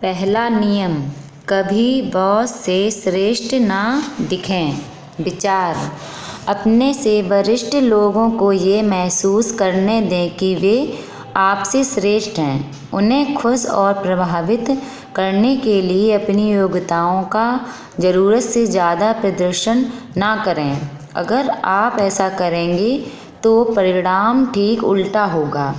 पहला नियम, कभी बॉस से श्रेष्ठ ना दिखें। विचार, अपने से वरिष्ठ लोगों को ये महसूस करने दें कि वे आपसे श्रेष्ठ हैं। उन्हें खुश और प्रभावित करने के लिए अपनी योग्यताओं का ज़रूरत से ज़्यादा प्रदर्शन ना करें। अगर आप ऐसा करेंगे तो परिणाम ठीक उल्टा होगा।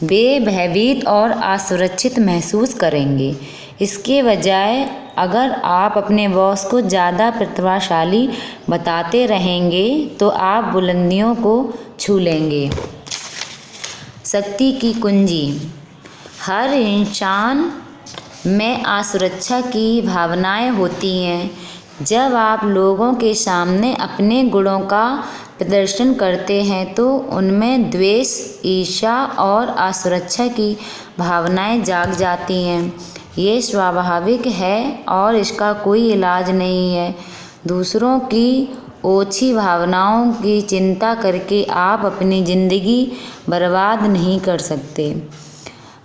वे भयभीत और असुरक्षित महसूस करेंगे। इसके बजाय अगर आप अपने बॉस को ज़्यादा प्रतिभाशाली बताते रहेंगे तो आप बुलंदियों को छू लेंगे। शक्ति की कुंजी, हर इंसान में असुरक्षा की भावनाएं होती हैं। जब आप लोगों के सामने अपने गुणों का प्रदर्शन करते हैं तो उनमें द्वेष, ईर्ष्या और असुरक्षा की भावनाएं जाग जाती हैं। ये स्वाभाविक है और इसका कोई इलाज नहीं है। दूसरों की ओछी भावनाओं की चिंता करके आप अपनी ज़िंदगी बर्बाद नहीं कर सकते।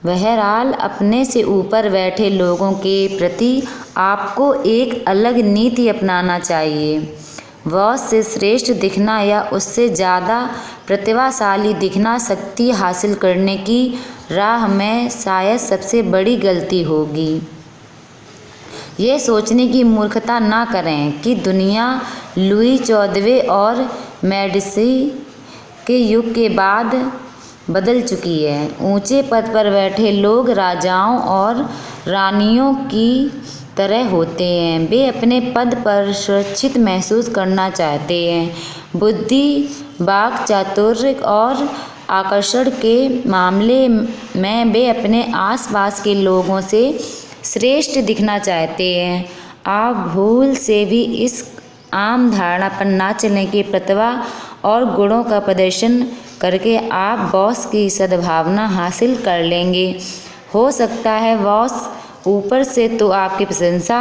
बहरहाल, अपने से ऊपर बैठे लोगों के प्रति आपको एक अलग नीति अपनाना चाहिए। बॉस से श्रेष्ठ दिखना या उससे ज़्यादा प्रतिभाशाली दिखना शक्ति हासिल करने की राह में शायद सबसे बड़ी गलती होगी। ये सोचने की मूर्खता ना करें कि दुनिया लुई 14वें और मेडिसी के युग के बाद बदल चुकी है। ऊंचे पद पर बैठे लोग राजाओं और रानियों की तरह होते हैं। वे अपने पद पर सुरक्षित महसूस करना चाहते हैं। बुद्धि, वाक् चातुर्य और आकर्षण के मामले में वे अपने आसपास के लोगों से श्रेष्ठ दिखना चाहते हैं। आप भूल से भी इस आम धारणा पर ना चलें कि प्रतिभा और गुणों का प्रदर्शन करके आप बॉस की सद्भावना हासिल कर लेंगे। हो सकता है बॉस ऊपर से तो आपकी प्रशंसा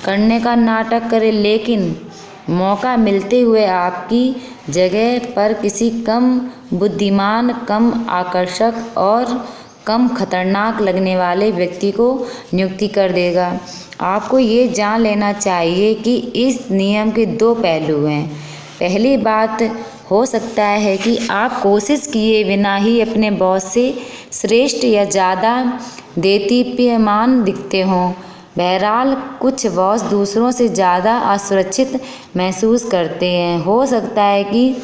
करने का नाटक करे, लेकिन मौका मिलते हुए आपकी जगह पर किसी कम बुद्धिमान, कम आकर्षक और कम खतरनाक लगने वाले व्यक्ति को नियुक्ति कर देगा। आपको ये जान लेना चाहिए कि इस नियम के दो पहलू हैं। पहली बात, हो सकता है कि आप कोशिश किए बिना ही अपने बॉस से श्रेष्ठ या ज़्यादा देदीप्यमान दिखते हों। बहरहाल, कुछ बॉस दूसरों से ज़्यादा असुरक्षित महसूस करते हैं। हो सकता है कि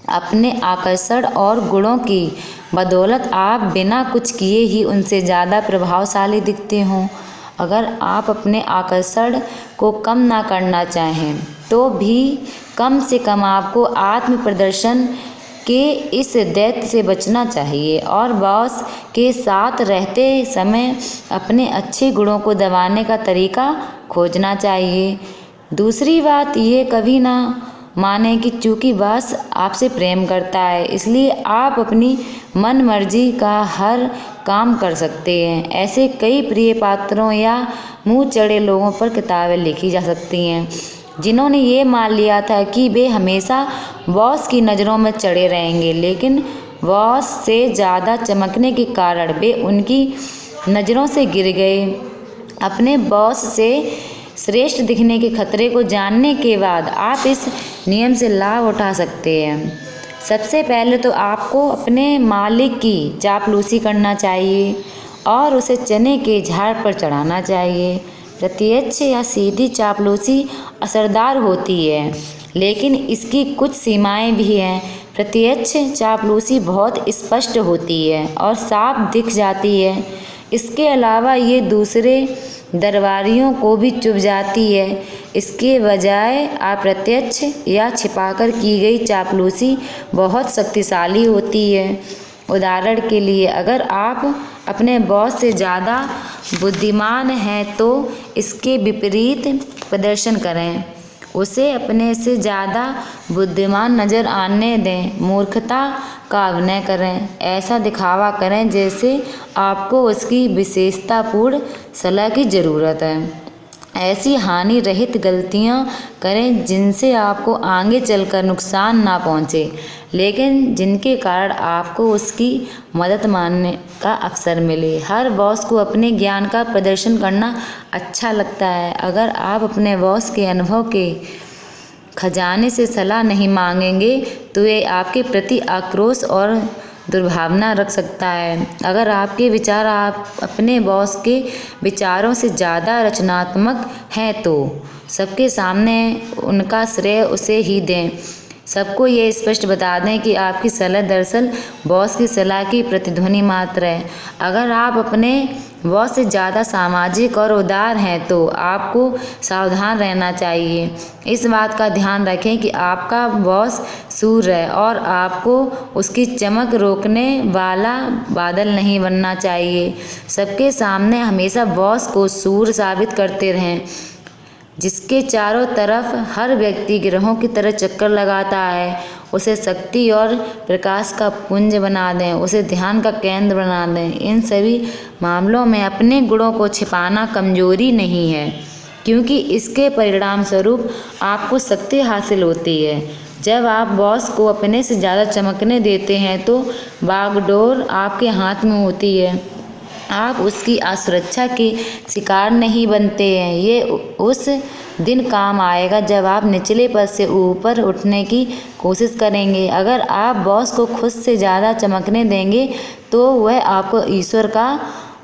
अपने आकर्षण और गुणों की बदौलत आप बिना कुछ किए ही उनसे ज़्यादा प्रभावशाली दिखते हों। अगर आप अपने आकर्षण को कम ना करना चाहें तो भी कम से कम आपको आत्म प्रदर्शन के इस दैत्य से बचना चाहिए और बॉस के साथ रहते समय अपने अच्छे गुणों को दबाने का तरीका खोजना चाहिए। दूसरी बात, ये कभी ना माने कि चूंकि बॉस आपसे प्रेम करता है इसलिए आप अपनी मन मर्जी का हर काम कर सकते हैं। ऐसे कई प्रिय पात्रों या मुँह चढ़े लोगों पर किताबें लिखी जा सकती हैं जिन्होंने ये मान लिया था कि वे हमेशा बॉस की नज़रों में चढ़े रहेंगे, लेकिन बॉस से ज़्यादा चमकने के कारण वे उनकी नज़रों से गिर गए। अपने बॉस से श्रेष्ठ दिखने के खतरे को जानने के बाद आप इस नियम से लाभ उठा सकते हैं। सबसे पहले तो आपको अपने मालिक की चापलूसी करना चाहिए और उसे चने के झाड़ पर चढ़ाना चाहिए। प्रत्यक्ष या सीधी चापलूसी असरदार होती है, लेकिन इसकी कुछ सीमाएं भी हैं। प्रत्यक्ष चापलूसी बहुत स्पष्ट होती है और साफ दिख जाती है। इसके अलावा ये दूसरे दरबारियों को भी चुभ जाती है। इसके बजाय अप्रत्यक्ष या छिपाकर की गई चापलूसी बहुत शक्तिशाली होती है। उदाहरण के लिए, अगर आप अपने बॉस से ज़्यादा बुद्धिमान हैं तो इसके विपरीत प्रदर्शन करें। उसे अपने से ज़्यादा बुद्धिमान नज़र आने दें। मूर्खता का अभिनय करें। ऐसा दिखावा करें जैसे आपको उसकी विशेषतापूर्ण सलाह की ज़रूरत है। ऐसी हानि रहित गलतियां करें जिनसे आपको आगे चलकर नुकसान ना पहुंचे, लेकिन जिनके कारण आपको उसकी मदद मांगने का अवसर मिले। हर बॉस को अपने ज्ञान का प्रदर्शन करना अच्छा लगता है। अगर आप अपने बॉस के अनुभव के खजाने से सलाह नहीं मांगेंगे तो ये आपके प्रति आक्रोश और दुर्भावना रख सकता है। अगर आपके विचार आप अपने बॉस के विचारों से ज़्यादा रचनात्मक हैं तो सबके सामने उनका श्रेय उसे ही दें। सबको ये स्पष्ट बता दें कि आपकी सलाह दरअसल बॉस की सलाह की प्रतिध्वनि मात्र है। अगर आप अपने बॉस से ज़्यादा सामाजिक और उदार हैं तो आपको सावधान रहना चाहिए। इस बात का ध्यान रखें कि आपका बॉस सूर्य है और आपको उसकी चमक रोकने वाला बादल नहीं बनना चाहिए। सबके सामने हमेशा बॉस को सूर्य साबित करते रहें, जिसके चारों तरफ हर व्यक्ति ग्रहों की तरह चक्कर लगाता है। उसे शक्ति और प्रकाश का पुंज बना दें, उसे ध्यान का केंद्र बना दें। इन सभी मामलों में अपने गुणों को छिपाना कमजोरी नहीं है, क्योंकि इसके परिणाम स्वरूप आपको शक्ति हासिल होती है। जब आप बॉस को अपने से ज़्यादा चमकने देते हैं तो बागडोर आपके हाथ में होती है। आप उसकी असुरक्षा के शिकार नहीं बनते हैं। ये उस दिन काम आएगा जब आप निचले पद से ऊपर उठने की कोशिश करेंगे। अगर आप बॉस को खुद से ज़्यादा चमकने देंगे तो वह आपको ईश्वर का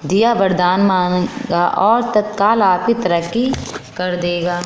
दिया वरदान मानेगा और तत्काल आपकी तरक्की कर देगा।